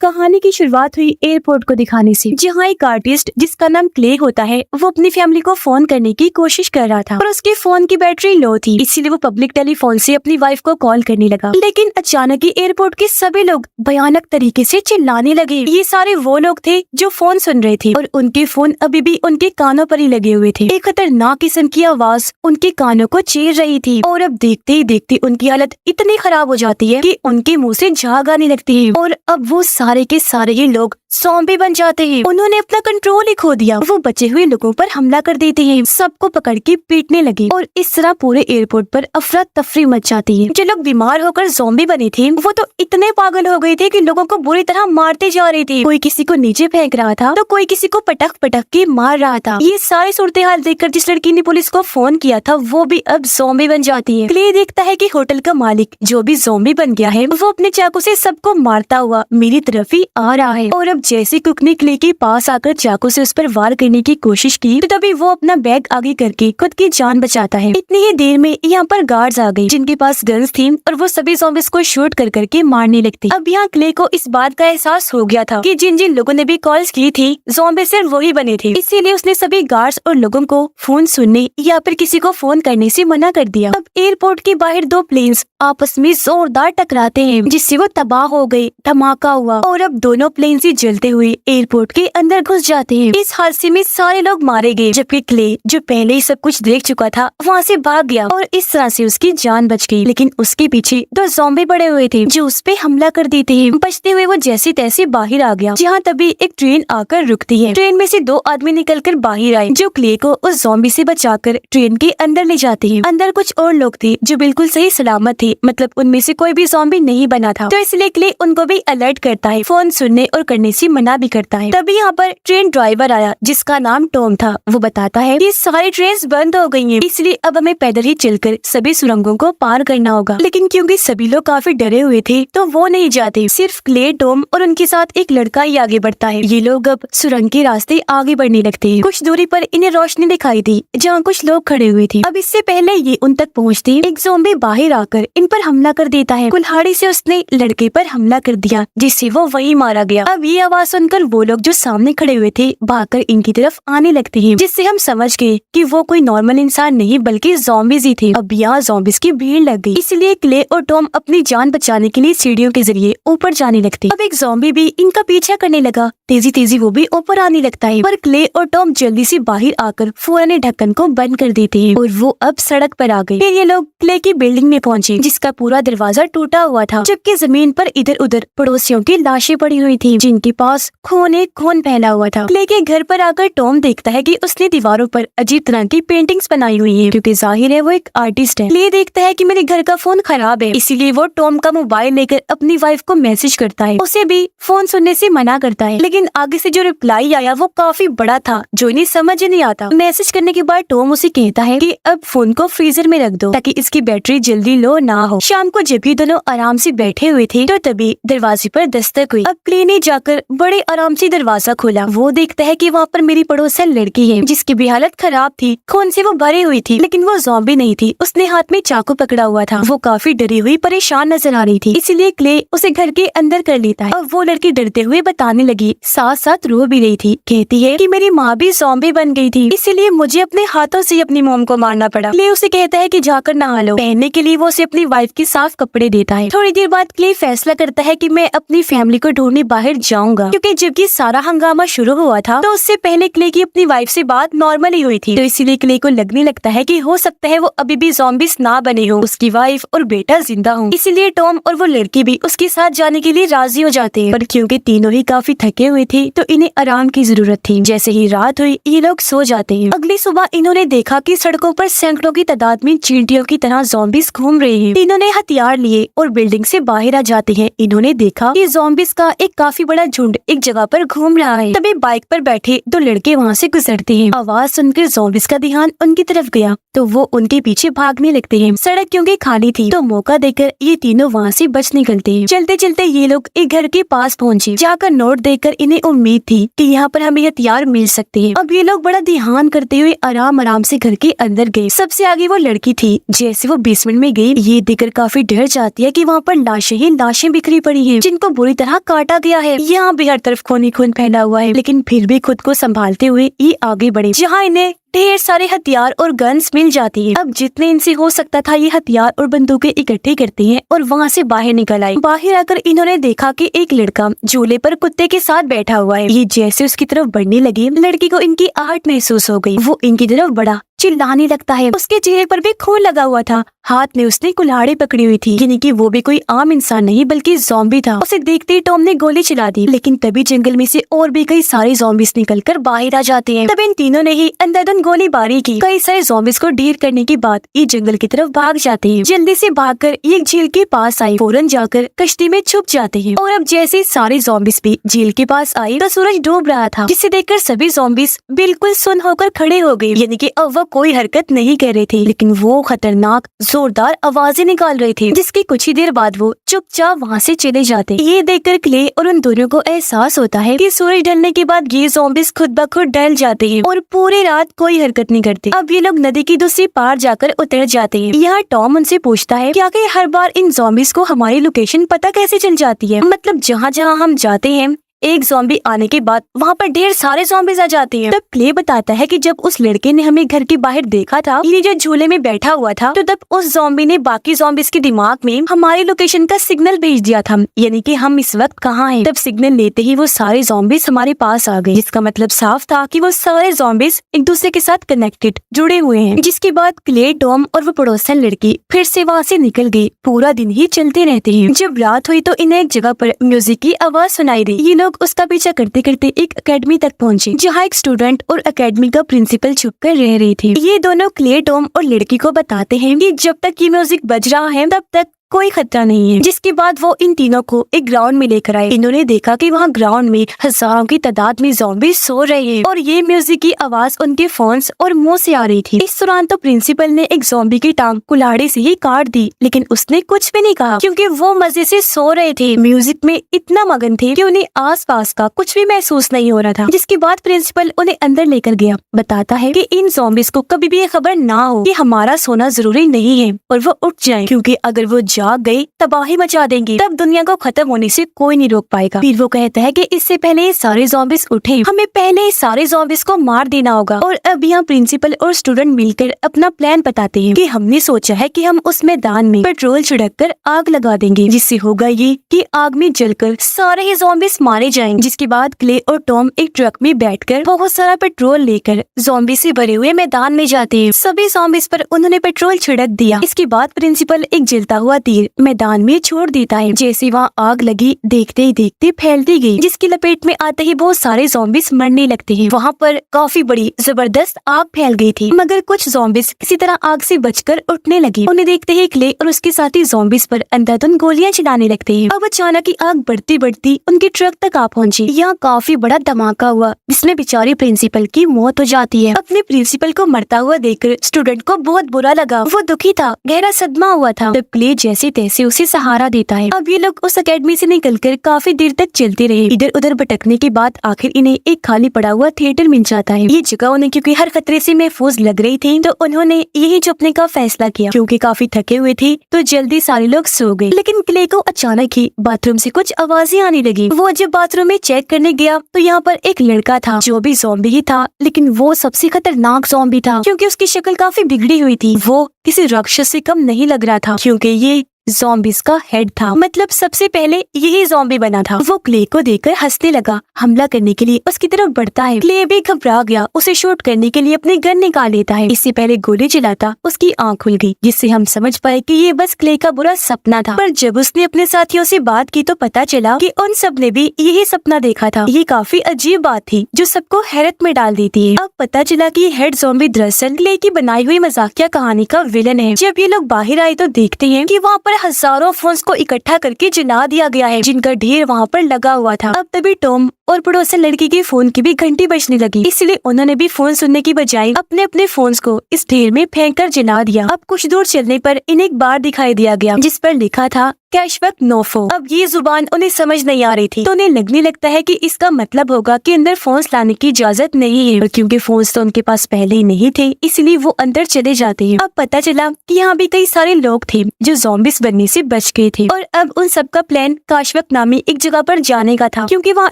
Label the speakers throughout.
Speaker 1: कहानी की शुरुआत हुई एयरपोर्ट को दिखाने से, जहाँ एक आर्टिस्ट जिसका नाम क्ले होता है वो अपनी फैमिली को फोन करने की कोशिश कर रहा था, पर उसके फोन की बैटरी लो थी, इसीलिए वो पब्लिक टेलीफोन से अपनी वाइफ को कॉल करने लगा। लेकिन अचानक ही एयरपोर्ट के सभी लोग भयानक तरीके से चिल्लाने लगे। ये सारे वो लोग थे जो फोन सुन रहे थे और उनके फोन अभी भी उनके कानों पर ही लगे हुए थे। एक खतरनाक किस्म की आवाज उनके कानों को चीर रही थी और अब देखते ही देखते उनकी हालत इतनी खराब हो जाती है कि उनके मुंह से झाग आने लगती है और अब वो सारे के सारे ही लोग ज़ॉम्बी बन जाते हैं। उन्होंने अपना कंट्रोल ही खो दिया। वो बचे हुए लोगों पर हमला कर देते हैं, सबको पकड़ के पीटने लगे और इस तरह पूरे एयरपोर्ट पर अफरा तफरी मच जाती है। जो लोग बीमार होकर ज़ॉम्बी बने थे वो तो इतने पागल हो गए थे कि लोगों को बुरी तरह मारते जा रहे थे। कोई किसी को नीचे फेंक रहा था तो कोई किसी को पटक पटक के मार रहा था। ये सारी सूरत हाल देखकर जिस लड़की ने पुलिस को फोन किया था वो भी अब ज़ॉम्बी बन जाती है। क्ले देखता है कि होटल का मालिक जो भी ज़ॉम्बी बन गया है वो अपने चाकू से सबको मारता हुआ मेरी तरफ ही आ रहा है और अब जैसे कुक ने क्ले के पास आकर चाकू से उस पर वार करने की कोशिश की तो तभी वो अपना बैग आगे करके खुद की जान बचाता है। इतनी ही देर में यहाँ पर गार्ड्स आ गए जिनके पास गन्स थी और वो सभी ज़ॉम्बीज़ को शूट कर करके मारने लगते। अब यहाँ क्ले को इस बात का एहसास हो गया था कि जिन जिन लोगों ने भी कॉल्स की थी ज़ॉम्बी सिर्फ वही बने थे, इसीलिए उसने सभी गार्ड्स और लोगों को फोन सुनने या फिर किसी को फोन करने से मना कर दिया। अब एयरपोर्ट के बाहर दो प्लेन्स आपस में जोरदार टकराते हैं जिससे वो तबाह हो गए। धमाका हुआ और अब दोनों प्लेन ही जलते हुए एयरपोर्ट के अंदर घुस जाते हैं। इस हादसे में सारे लोग मारे गए जबकि क्ले जो पहले ही सब कुछ देख चुका था वहाँ से भाग गया और इस तरह से उसकी जान बच गई। लेकिन उसके पीछे दो ज़ॉम्बी पड़े हुए थे जो उस पे हमला कर देते हैं। बचते हुए वो जैसे तैसे बाहर आ गया जहाँ तभी एक ट्रेन आकर रुकती है। ट्रेन में से दो आदमी निकलकर बाहर आए जो क्ले को उस ज़ॉम्बी से बचाकर ट्रेन के अंदर ले जाते हैं। अंदर कुछ और लोग थे जो बिल्कुल सही सलामत थे, मतलब उनमें से कोई भी ज़ॉम्बी नहीं बना था, तो इसलिए क्ले उनको भी अलर्ट करता है, फोन सुनने और करने से मना भी करता है। तभी यहाँ पर ट्रेन ड्राइवर आया जिसका नाम टॉम था। वो बताता है कि सारी ट्रेन बंद हो गई हैं, इसलिए अब हमें पैदल ही चलकर सभी सुरंगों को पार करना होगा। लेकिन क्योंकि सभी लोग काफी डरे हुए थे तो वो नहीं जाते, सिर्फ क्ले, टॉम और उनके साथ एक लड़का ही आगे बढ़ता है। ये लोग अब सुरंग के रास्ते आगे बढ़ने लगते हैं। कुछ दूरी पर इन्हें रोशनी दिखाई दी जहाँ कुछ लोग खड़े हुए थे। अब इससे पहले ये उन तक पहुँचते एक ज़ॉम्बी बाहर आकर इन पर हमला कर देता है। कुल्हाड़ी से उसने लड़के पर हमला कर दिया जिससे वो वहीं मारा गया। अब ये आवाज सुनकर वो लोग जो सामने खड़े हुए थे भागकर इनकी तरफ आने लगते हैं, जिससे हम समझ गए कि वो कोई नॉर्मल इंसान नहीं बल्कि ज़ॉम्बीज़ ही थे। अब यहाँ ज़ॉम्बीज़ की भीड़ लग गई, इसलिए क्ले और टॉम अपनी जान बचाने के लिए सीढ़ियों के जरिए ऊपर जाने लगते। अब एक ज़ॉम्बी भी इनका पीछा करने लगा, तेजी तेजी वो भी ऊपर आने लगता है, पर क्ले और टॉम जल्दी से बाहर आकर फौरन ढक्कन को बंद कर देते हैं और वो अब सड़क पर आ गए। फिर ये लोग क्ले की बिल्डिंग में पहुँचे जिसका पूरा दरवाजा टूटा हुआ था, जबकि जमीन पर इधर उधर पड़ोसियों की लाशें पड़ी हुई थी जिनके पास खून फैला हुआ था। क्ले के घर पर आकर टॉम देखता है कि उसने दीवारों पर अजीब तरह की पेंटिंग्स बनाई हुई हैं, क्योंकि जाहिर है वो एक आर्टिस्ट है। क्ले देखता है कि मेरे घर का फोन खराब है, इसीलिए वो टॉम का मोबाइल लेकर अपनी वाइफ को मैसेज करता है, उसे भी फोन सुनने से मना करता है। लेकिन आगे से जो रिप्लाई आया वो काफी बड़ा था जो इन्हें समझ नहीं आता। मैसेज करने के बाद टॉम उसे कहता है कि अब फोन को फ्रीजर में रख दो ताकि इसकी बैटरी जल्दी लो ना हो। शाम को जब ये दोनों आराम से बैठे हुए थे तो तभी दरवाजे पर दस्तक हुई। अब क्ले ने जाकर बड़े आराम से दरवाजा खोला। वो देखता है कि वहाँ पर मेरी पड़ोसन लड़की है जिसकी भी हालत खराब थी, खून से वो भरी हुई थी, लेकिन वो ज़ॉम्बी नहीं थी। उसने हाथ में चाकू पकड़ा हुआ था। वो काफी डरी हुई परेशान नजर आ रही थी, इसलिए क्ले उसे घर के अंदर कर लेता है और वो लड़की डरते हुए बताने लगी, साथ साथ रो भी रही थी। कहती है कि मेरी माँ भी ज़ॉम्बी बन गई थी, इसीलिए मुझे अपने हाथों से अपनी मॉम को मारना पड़ा। क्ले उसे कहता है कि जाकर नहा लो। पहनने के लिए वो उसे अपनी वाइफ के साफ कपड़े देता है। थोड़ी देर बाद क्ले फैसला करता है कि मैं अपनी फैमिली को ढूंढने बाहर जाऊंगा, क्योंकि जब ये सारा हंगामा शुरू हुआ था तो उससे पहले क्ले की अपनी वाइफ से बात नॉर्मल ही हुई थी, तो इसीलिए क्ले को लगने लगता है कि हो सकता है वो अभी भी ज़ॉम्बीज़ ना बने हो, उसकी वाइफ और बेटा जिंदा हो। इसीलिए टॉम और वो लड़की भी उसके साथ जाने के लिए राजी हो जाते हैं, पर क्योंकि तीनों ही काफी थके हुए थे तो इन्हें आराम की जरूरत थी। जैसे ही रात हुई ये लोग सो जाते हैं। अगली सुबह इन्होंने देखा कि सड़कों पर सैकड़ों की तादाद में चींटियों की तरह ज़ॉम्बीज़ घूम रहे हैं। तीनों ने हथियार लिए और बिल्डिंग से बाहर आ जाते हैं। इन्होंने देखा कि ज़ॉम्बीज़ का एक काफी बड़ा झुंड एक जगह पर घूम रहा है। तभी बाइक पर बैठे दो लड़के वहाँ से गुजरते हैं। आवाज सुनकर ज़ॉम्बीज़ का ध्यान उनकी तरफ गया तो वो उनके पीछे भागने लगते हैं। सड़क क्योंकि खाली थी तो मौका देकर ये तीनों वहाँ से बच निकलते हैं। चलते चलते ये लोग एक घर के पास पहुँचे, जाकर नोट देखकर इन्हें उम्मीद थी कि यहाँ पर हमें हथियार मिल सकते हैं। अब ये लोग बड़ा ध्यान करते हुए आराम आराम से घर के अंदर गए। सबसे आगे वो लड़की थी। जैसे वो बेसमेंट में गई ये देखकर काफी डर जाती है कि वहाँ पर लाशें ही लाशें बिखरी पड़ी हैं जिनको बुरी तरह यहाँ काटा गया है। यहाँ भी हर तरफ खून ही खून फैला हुआ है, लेकिन फिर भी खुद को संभालते हुए ये आगे बढ़े, जहाँ इन्हें ढेर सारे हथियार और गन्स मिल जाती है। अब जितने इनसे हो सकता था ये हथियार और बंदूकें इकट्ठे करते हैं और वहाँ से बाहर निकल आए। बाहर आकर इन्होंने देखा कि एक लड़का झूले पर कुत्ते के साथ बैठा हुआ है। ये जैसे उसकी तरफ बढ़ने लगे, लड़की को इनकी आहट महसूस हो गई। वो इनकी तरफ बढ़ा, चिल्लाने लगता है। उसके चेहरे पर भी खून लगा हुआ था, हाथ में उसने कुल्हाड़ी पकड़ी हुई थी, यानी कि वो भी कोई आम इंसान नहीं बल्कि ज़ॉम्बी था। उसे देखते ही टॉम ने गोली चला दी, लेकिन तभी जंगल में से और भी कई सारे ज़ॉम्बीज निकलकर बाहर आ जाते हैं। तब इन तीनों ने ही अंधाधुंध गोलीबारी की। कई सारे ज़ॉम्बीज को ढेर करने के बाद ये जंगल की तरफ भाग जाते हैं। जल्दी से भागकर एक झील के पास आए, फौरन जाकर कश्ती में छुप जाते हैं। और अब जैसे सारे ज़ॉम्बीज भी झील के पास आए तो सूरज डूब रहा था, जिसे देखकर सभी ज़ॉम्बीज बिल्कुल सुन्न होकर खड़े हो गए, यानी कि अब वो कोई हरकत नहीं कर रहे थे, लेकिन वो खतरनाक जोरदार आवाजें निकाल रहे थे, जिसके कुछ ही देर बाद वो चुपचाप वहाँ से चले जाते। ये देखकर क्ले और उन दोनों को एहसास होता है कि सूरज ढलने के बाद ये ज़ॉम्बीज खुद ब खुद ढल जाते हैं और पूरी रात कोई हरकत नहीं करते। अब ये लोग नदी की दूसरी पार जाकर उतर जाते हैं। यहाँ टॉम उनसे पूछता है क्या कि हर बार इन ज़ॉम्बीज को हमारी लोकेशन पता कैसे चल जाती है? मतलब जहाँ जहाँ हम जाते हैं एक ज़ॉम्बी आने के बाद वहाँ पर ढेर सारे ज़ॉम्बीज आ जाते हैं। तब क्ले बताता है कि जब उस लड़के ने हमें घर के बाहर देखा था, ये जो झूले में बैठा हुआ था, तो तब उस ज़ॉम्बी ने बाकी ज़ॉम्बीज के दिमाग में हमारी लोकेशन का सिग्नल भेज दिया था, यानी कि हम इस वक्त कहाँ हैं। तब सिग्नल लेते ही वो सारे ज़ॉम्बीज हमारे पास आ गए, जिसका मतलब साफ था कि वो सारे ज़ॉम्बीज एक दूसरे के साथ कनेक्टेड जुड़े हुए हैं। जिसके बाद क्ले, टॉम और वो पड़ोसन लड़की फिर से वहाँ से निकल गई। पूरा दिन ही चलते रहते हैं। जब रात हुई तो इन्हें एक जगह पर म्यूजिक की आवाज सुनाई दी। ये लोग उसका पीछा करते करते एक एकेडमी तक पहुंचे, जहाँ एक स्टूडेंट और एकेडमी का प्रिंसिपल छुपकर रह रहे थे। ये दोनों क्ले, टॉम और लड़की को बताते हैं कि जब तक ये म्यूजिक बज रहा है तब तक कोई खतरा नहीं है। जिसके बाद वो इन तीनों को एक ग्राउंड में लेकर आए। इन्होंने देखा कि वहाँ ग्राउंड में हजारों की तादाद में ज़ॉम्बी सो रहे हैं और ये म्यूजिक की आवाज उनके फोन्स और मुंह से आ रही थी। इस दौरान तो प्रिंसिपल ने एक ज़ॉम्बी की टांग कुल्हाड़ी से ही काट दी, लेकिन उसने कुछ भी नहीं कहा, क्योंकि वो मजे से सो रहे थे, म्यूजिक में इतना मगन थे कि उन्हें आस पास का कुछ भी महसूस नहीं हो रहा था। जिसके बाद प्रिंसिपल उन्हें अंदर लेकर गया, बताता है कि इन ज़ॉम्बीज को कभी भी ये खबर ना हो कि हमारा सोना जरूरी नहीं है और वो उठ जाए, क्योंकि अगर वो जाग गए तबाही मचा देंगे, तब दुनिया को खत्म होने से कोई नहीं रोक पाएगा। फिर वो कहता है कि इससे पहले ये सारे ज़ॉम्बीज उठे, हमें पहले सारे ज़ॉम्बीज को मार देना होगा। और अब यहाँ प्रिंसिपल और स्टूडेंट मिलकर अपना प्लान बताते हैं कि हमने सोचा है कि हम उस मैदान में पेट्रोल छिड़ककर आग लगा देंगे, जिससे होगा ये कि आग में जलकर सारे ही ज़ॉम्बीज मारे जाएंगे। जिसके बाद क्ले और टॉम एक ट्रक में बैठकर बहुत सारा पेट्रोल लेकर ज़ॉम्बी से भरे हुए मैदान में जाते हैं। सभी ज़ॉम्बीज पर उन्होंने पेट्रोल छिड़क दिया। इसके बाद प्रिंसिपल एक जलता हुआ तीर मैदान में छोड़ देता है। जैसे वहाँ आग लगी, देखते ही देखते फैलती गई, जिसकी लपेट में आते ही बहुत सारे ज़ॉम्बीज मरने लगते हैं। वहाँ पर काफी बड़ी जबरदस्त आग फैल गई थी, मगर कुछ ज़ॉम्बीज किसी तरह आग से बचकर उठने लगे। उन्हें देखते ही क्ले और उसके साथी ज़ॉम्बीज पर अंधाधुंध गोलियां चलाने लगते हैं। अब अचानक ही आग बढ़ती बढ़ती उनके ट्रक तक आ पहुंची। यहाँ काफी बड़ा धमाका हुआ, जिसमें बेचारे प्रिंसिपल की मौत हो जाती है। अपने प्रिंसिपल को मरता हुआ देखकर स्टूडेंट को बहुत बुरा लगा। वो दुखी था, गहरा सदमा हुआ था। तब क्ले जैसे तैसे उसे सहारा देता है। अब ये लोग उस एकेडमी से निकलकर काफी देर तक चलते रहे। इधर उधर भटकने के बाद आखिर इन्हें एक खाली पड़ा हुआ थिएटर मिल जाता है। ये जगह उन्हें क्योंकि हर खतरे से महफूज लग रही थी, तो उन्होंने यही छुपने का फैसला किया। क्योंकि काफी थके हुए थे तो जल्दी सारे लोग सो गए। लेकिन क्ले को अचानक ही बाथरूम से कुछ आवाजें आने लगी। वो जब बाथरूम में चेक करने गया तो यहाँ पर एक लड़का था, जो भी ज़ॉम्बी ही था, लेकिन वो सबसे खतरनाक ज़ॉम्बी था, क्योंकि उसकी शक्ल काफी बिगड़ी हुई थी। वो किसी राक्षस से कम नहीं लग रहा था, क्योंकि ये ज़ॉम्बीज का हेड था। मतलब सबसे पहले यही ज़ॉम्बी बना था। वो क्ले को देखकर हंसने लगा। हमला करने के लिए उसकी तरफ बढ़ता है। क्ले भी घबरा गया। उसे शूट करने के लिए अपने गन निकाल लेता है। इससे पहले गोली चलाता उसकी आंख खुल गई, जिससे हम समझ पाए कि ये बस क्ले का बुरा सपना था। पर जब उसने अपने साथियों से बात की तो पता चला कि उन सब ने भी यही सपना देखा था। ये काफी अजीब बात थी, जो सबको हैरत में डाल देती है। अब पता चला कि हेड ज़ॉम्बी दरअसल क्ले की बनाई हुई मजाकिया कहानी का विलन है। जब ये लोग बाहर आए तो देखते हैं कि वहाँ पर हजारों फोन्स को इकट्ठा करके जला दिया गया है, जिनका ढेर वहाँ पर लगा हुआ था। अब तभी टॉम और पड़ोसन लड़की के फोन की भी घंटी बजने लगी, इसलिए उन्होंने भी फोन सुनने की बजाय अपने अपने फोन्स को इस ढेर में फेंक कर जला दिया। अब कुछ दूर चलने पर इन्हें एक बार दिखाई दिया गया, जिस पर लिखा था कैशवक नोफो। अब ये जुबान उन्हें समझ नहीं आ रही थी, तो उन्हें लगने लगता है कि इसका मतलब होगा कि अंदर फोन्स लाने की इजाजत नहीं है, और क्योंकि फोन्स तो उनके पास पहले ही नहीं थे, इसलिए वो अंदर चले जाते हैं। अब पता चला कि यहाँ भी कई सारे लोग थे जो ज़ॉम्बिस बनने से बच गए थे, और अब उन सबका प्लान काशवक नामी एक जगह पर जाने का था, क्योंकि वहाँ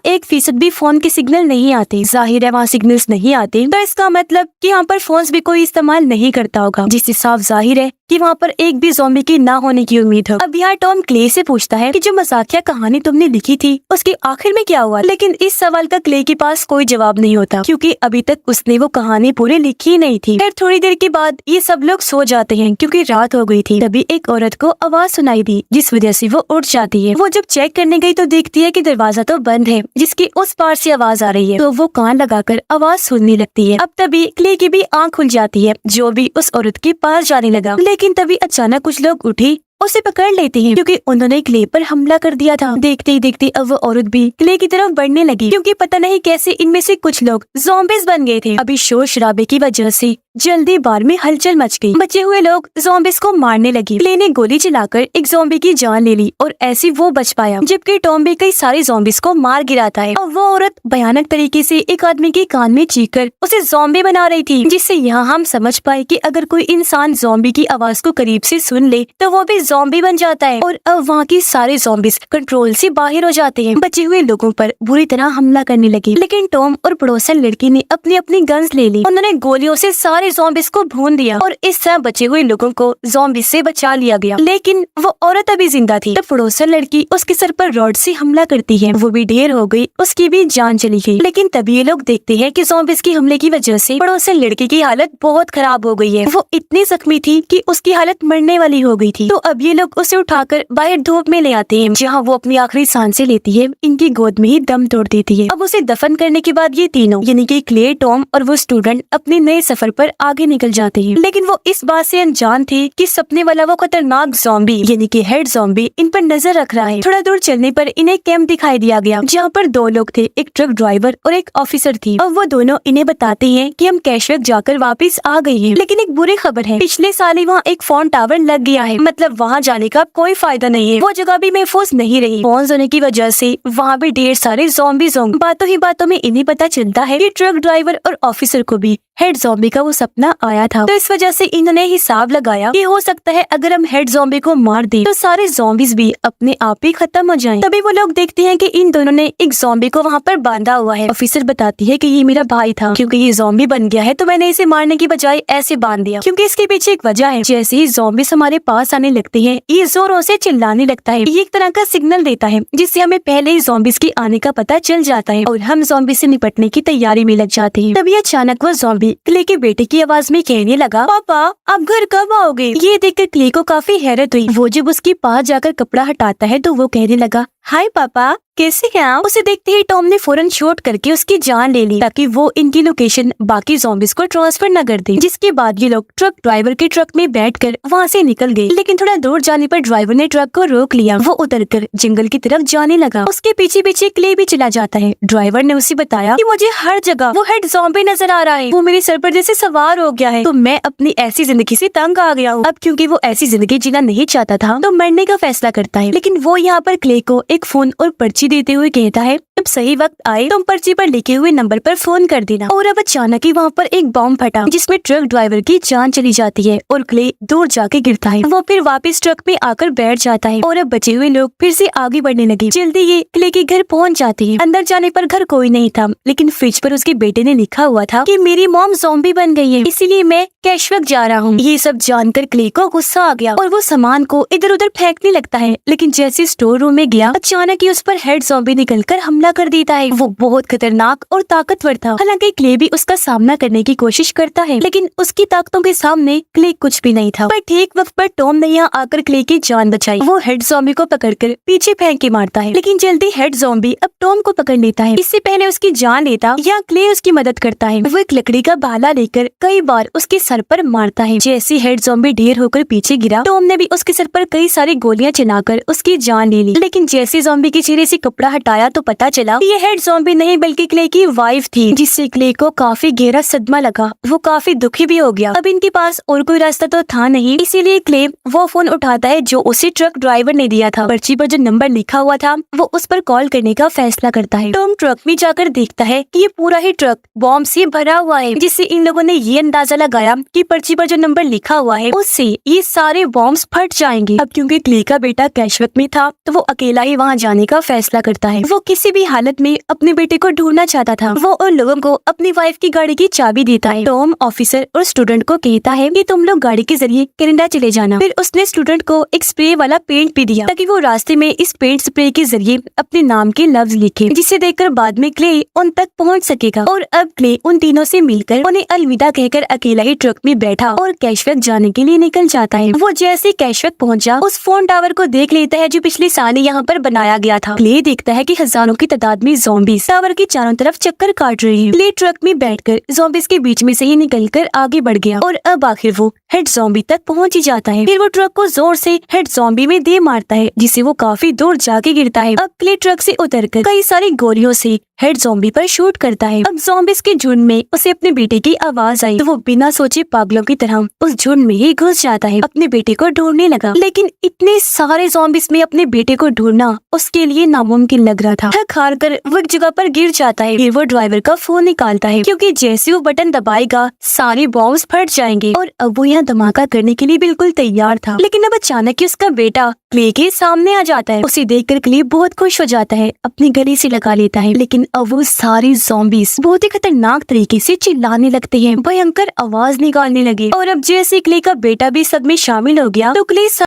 Speaker 1: 1% भी फोन के सिग्नल नहीं आते। जाहिर है वहाँ सिग्नल्स नहीं आते, तो इसका मतलब कि यहाँ पर फोन्स भी कोई इस्तेमाल नहीं करता होगा, जिससे साफ जाहिर है कि वहाँ पर एक भी ज़ॉम्बी की ना होने की उम्मीद हो। अब यहाँ टॉम क्ले से पूछता है कि जो मजाकिया कहानी तुमने लिखी थी उसके आखिर में क्या हुआ, लेकिन इस सवाल का क्ले के पास कोई जवाब नहीं होता, क्योंकि अभी तक उसने वो कहानी पूरी लिखी ही नहीं थी। फिर थोड़ी देर के बाद ये सब लोग सो जाते हैं, क्योंकि रात हो गई थी। तभी एक औरत को आवाज सुनाई दी, जिस वजह से वो उठ जाती है। वो जब चेक करने गई तो देखती है कि दरवाजा तो बंद है, जिसकी उस पार से आवाज आ रही है, तो वो कान लगाकर आवाज सुनने लगती है। अब तभी क्ले की भी आँख खुल जाती है, जो भी उस औरत के पास जाने लगा, लेकिन तभी अचानक कुछ लोग उठी उसे पकड़ लेते हैं, क्योंकि उन्होंने क्ले पर हमला कर दिया था। देखते ही देखते अब वो औरत भी क्ले की तरफ बढ़ने लगी, क्योंकि पता नहीं कैसे इनमें से कुछ लोग ज़ॉम्बिस बन गए थे। अभी शोर शराबे की वजह से जल्दी बार में हलचल मच गई। बचे हुए लोग ज़ॉम्बिस को मारने लगे। क्ले ने गोली चलाकर एक ज़ॉम्बी की जान ले ली, और ऐसे वो बच पाया, जबकि टॉम भी कई सारे ज़ॉम्बिस को मार गिराता है। अब वो औरत भयानक तरीके से एक आदमी के कान में चीखकर उसे ज़ॉम्बी बना रही थी, जिससे यहाँ हम समझ पाए कि अगर कोई इंसान ज़ॉम्बी की आवाज को करीब से सुन ले तो वो भी ज़ॉम्बी बन जाता है, और अब वहाँ के सारे ज़ॉम्बिस कंट्रोल से बाहर हो जाते हैं। बचे हुए लोगों पर बुरी तरह हमला करने लगे, लेकिन टॉम और पड़ोसन लड़की ने अपनी अपनी गन्स ले ली। उन्होंने गोलियों से सारे ज़ॉम्बिस को भून दिया, और इस तरह बचे हुए लोगों को ज़ॉम्बिस से बचा लिया गया। लेकिन वो औरत अभी जिंदा थी। तब पड़ोसन लड़की उसके सर पर रॉड से हमला करती है, वो भी ढेर हो गई, उसकी भी जान चली गई। लेकिन तभी ये लोग देखते हैं कि ज़ॉम्बिस के हमले की वजह से पड़ोसन लड़की की हालत बहुत खराब हो गई है। वो इतनी जख्मी थी कि उसकी हालत मरने वाली हो गई थी। तो अब ये लोग उसे उठाकर बाहर धूप में ले आते हैं, जहाँ वो अपनी आखिरी सांसें लेती है, इनकी गोद में ही दम तोड़ देती है। अब उसे दफन करने के बाद ये तीनों यानी कि क्ले, टॉम और वो स्टूडेंट अपने नए सफर पर आगे निकल जाते हैं। लेकिन वो इस बात से अनजान थे कि सपने वाला वो खतरनाक ज़ॉम्बी यानी कि हेड ज़ॉम्बी इन पर नजर रख रहा है। थोड़ा दूर चलने पर इन्हें कैंप दिखाई दिया गया, जहाँ पर दो लोग थे, एक ट्रक ड्राइवर और एक ऑफिसर थी। और वो दोनों इन्हें बताते हैं कि हम कैशवक जाकर वापस आ गए हैं, लेकिन एक बुरी खबर है, पिछले साल ही वहाँ एक फोन टावर लग गया है। मतलब वहाँ जाने का कोई फायदा नहीं है, वो जगह भी महफूज नहीं रही। फोन होने की वजह से वहाँ भी ढेर सारे ज़ॉम्बीज़ होंगे। बातों ही बातों में इन्हें पता चलता है कि ट्रक ड्राइवर और ऑफिसर को भी हेड ज़ॉम्बी का वो सपना आया था। तो इस वजह से इन्होंने हिसाब लगाया कि हो सकता है अगर हम हेड ज़ॉम्बी को मार दें तो सारे ज़ॉम्बीज़ भी अपने आप ही खत्म हो जाएं। तभी वो लोग देखते हैं कि इन दोनों ने एक ज़ॉम्बी को वहाँ पर बांधा हुआ है। ऑफिसर बताती है कि ये मेरा भाई था, क्योंकि ये ज़ॉम्बी बन गया है तो मैंने इसे मारने की बजाय ऐसे बांध दिया, क्योंकि इसके पीछे एक वजह है। जैसे ही ज़ॉम्बीज़ हमारे पास आने लगते हैं ये जोरों से चिल्लाने लगता है। ये एक तरह का सिग्नल देता है, जिससे हमें पहले ही ज़ॉम्बीज़ के आने का पता चल जाता है और हम ज़ॉम्बी से निपटने की तैयारी में लग जाते हैं। तभी अचानक वो ज़ॉम्बी क्ले के बेटे की आवाज में कहने लगा, पापा आप घर कब आओगे? ये देखकर क्ले को काफी हैरत हुई। वो जब उसके पास जाकर कपड़ा हटाता है तो वो कहने लगा, हाय पापा कैसे हैं आप? उसे देखते ही टॉम ने फौरन शॉट करके उसकी जान ले ली, ताकि वो इनकी लोकेशन बाकी ज़ॉम्बीज़ को ट्रांसफर न कर दे। जिसके बाद ये लोग ट्रक ड्राइवर के ट्रक में बैठकर वहाँ से निकल गए। लेकिन थोड़ा दूर जाने पर ड्राइवर ने ट्रक को रोक लिया। वो उतरकर जंगल की तरफ जाने लगा। उसके पीछे पीछे क्ले भी चला जाता है। ड्राइवर ने उसे बताया कि मुझे हर जगह वो हेड ज़ॉम्बी नजर आ रहा है, वो मेरे सर पर जैसे सवार हो गया है, तो मैं अपनी ऐसी जिंदगी से तंग आ गया हूँ। अब क्योंकि वो ऐसी जिंदगी जीना नहीं चाहता था तो मरने का फैसला करता है। लेकिन वो यहाँ पर क्ले को एक फोन और पर्ची देते हुए कहता है, जब सही वक्त आए तुम पर्ची पर लिखे हुए नंबर पर फोन कर देना। और अब अचानक ही वहाँ पर एक बॉम्ब फटा, जिसमें ट्रक ड्राइवर की जान चली जाती है और क्ले दूर जाके गिरता है। वो फिर वापस ट्रक में आकर बैठ जाता है और अब बचे हुए लोग फिर से आगे बढ़ने लगे। जल्दी ये क्ले के घर पहुँच जाते हैं। अंदर जाने पर घर कोई नहीं था, लेकिन फ्रिज पर उसके बेटे ने लिखा हुआ था कि मेरी मॉम ज़ॉम्बी बन गई है, इसीलिए मैं कैशवक जा रहा हूँ। ये सब जानकर क्ले को गुस्सा आ गया और वो सामान को इधर उधर फेंकने लगता है। लेकिन जैसे स्टोर रूम में गया अचानक ही उस पर हेड ज़ॉम्बी निकलकर हमला कर देता है। वो बहुत खतरनाक और ताकतवर था। हालांकि क्ले भी उसका सामना करने की कोशिश करता है, लेकिन उसकी ताकतों के सामने क्ले कुछ भी नहीं था। पर ठीक वक्त पर टॉम ने यहाँ आकर क्ले की जान बचाई। वो हेड ज़ॉम्बी को पकड़कर पीछे फेंक के मारता है, लेकिन जल्दी हेड ज़ॉम्बी अब टॉम को पकड़ लेता है। इससे पहले उसकी जान लेता या क्ले उसकी मदद करता है। वो एक लकड़ी का भाला लेकर कई बार उसके सर पर मारता है। जैसे हेड ज़ॉम्बी ढेर होकर पीछे गिरा, टॉम ने भी उसके सर पर कई सारी गोलियां चलाकर उसकी जान ले ली। लेकिन जैसे ज़ॉम्बी के चेहरे से कपड़ा हटाया तो पता चला चला ये हेड ज़ॉम्बी नहीं बल्कि क्ले की वाइफ थी, जिससे क्ले को काफी गहरा सदमा लगा। वो काफी दुखी भी हो गया। अब इनके पास और कोई रास्ता तो था नहीं, इसीलिए क्ले वो फोन उठाता है जो उसी ट्रक ड्राइवर ने दिया था। पर्ची पर जो नंबर लिखा हुआ था वो उस पर कॉल करने का फैसला करता है। टॉम ट्रक में जाकर देखता है कि ये पूरा ही ट्रक बॉम्ब से भरा हुआ है, जिससे इन लोगों ने ये अंदाजा लगाया कि पर्ची पर जो नंबर लिखा हुआ है उससे ये सारे बॉम्ब्स फट जाएंगे। अब क्योंकि क्ले का बेटा कैशवत में था तो वो अकेला ही वहाँ जाने का फैसला करता है। वो किसी भी हालत में अपने बेटे को ढूंढना चाहता था। वो उन लोगों को अपनी वाइफ की गाड़ी की चाबी देता है। टॉम ऑफिसर और स्टूडेंट को कहता है कि तुम लोग गाड़ी के जरिए कनाडा चले जाना। फिर उसने स्टूडेंट को एक स्प्रे वाला पेंट भी दिया ताकि वो रास्ते में इस पेंट स्प्रे के जरिए अपने नाम के लफ्ज लिखे, जिसे देखकर बाद में क्ले उन तक पहुंच सकेगा। और अब क्ले उन तीनों से मिलकर उन्हें अलविदा कहकर अकेला ही ट्रक में बैठा और कैशवत जाने के लिए निकल जाता है। वो जैसे कैशवत पहुंचा उस फोन टावर को देख लेता है जो पिछले साल यहाँ पर बनाया गया था। क्ले देखता है कि हजारों की तादाद में ज़ॉम्बीज़ टावर के चारों तरफ चक्कर काट रहे हैं। क्ले ट्रक में बैठकर ज़ॉम्बीज़ के बीच में से ही निकलकर आगे बढ़ गया और अब आखिर वो हेड ज़ॉम्बी तक पहुंच ही जाता है। फिर वो ट्रक को जोर से हेड ज़ॉम्बी में दे मारता है, जिससे वो काफी दूर जाके गिरता है। अब क्ले ट्रक से उतरकर कई सारी गोलियों से हेड ज़ॉम्बी पर शूट करता है। अब ज़ॉम्बीज़ के झुंड में उसे अपने बेटे की आवाज आई तो वो बिना सोचे पागलों की तरह उस झुंड में ही घुस जाता है। अपने बेटे को ढूंढने लगा, लेकिन इतने सारे ज़ॉम्बीज़ में अपने बेटे को ढूंढना उसके लिए नामुमकिन लग रहा था। थक हार कर वो एक जगह पर गिर जाता है। फिर वो ड्राइवर का फोन निकालता है, क्योंकि जैसे वो बटन दबाएगा सारे बॉम्ब्स फट जाएंगे। और अब वो यहाँ धमाका करने के लिए बिल्कुल तैयार था, लेकिन अब अचानक ही उसका बेटा क्ले के सामने आ जाता है। उसे देखकर क्ले बहुत खुश हो जाता है, अपनी गले से लगा लेता है। लेकिन अब वो सारे ज़ॉम्बीज़ बहुत ही खतरनाक तरीके से चिल्लाने लगते हैं, भयंकर आवाज निकालने लगे। और अब जैसे क्ले का बेटा भी सब में शामिल हो गया तो क्ले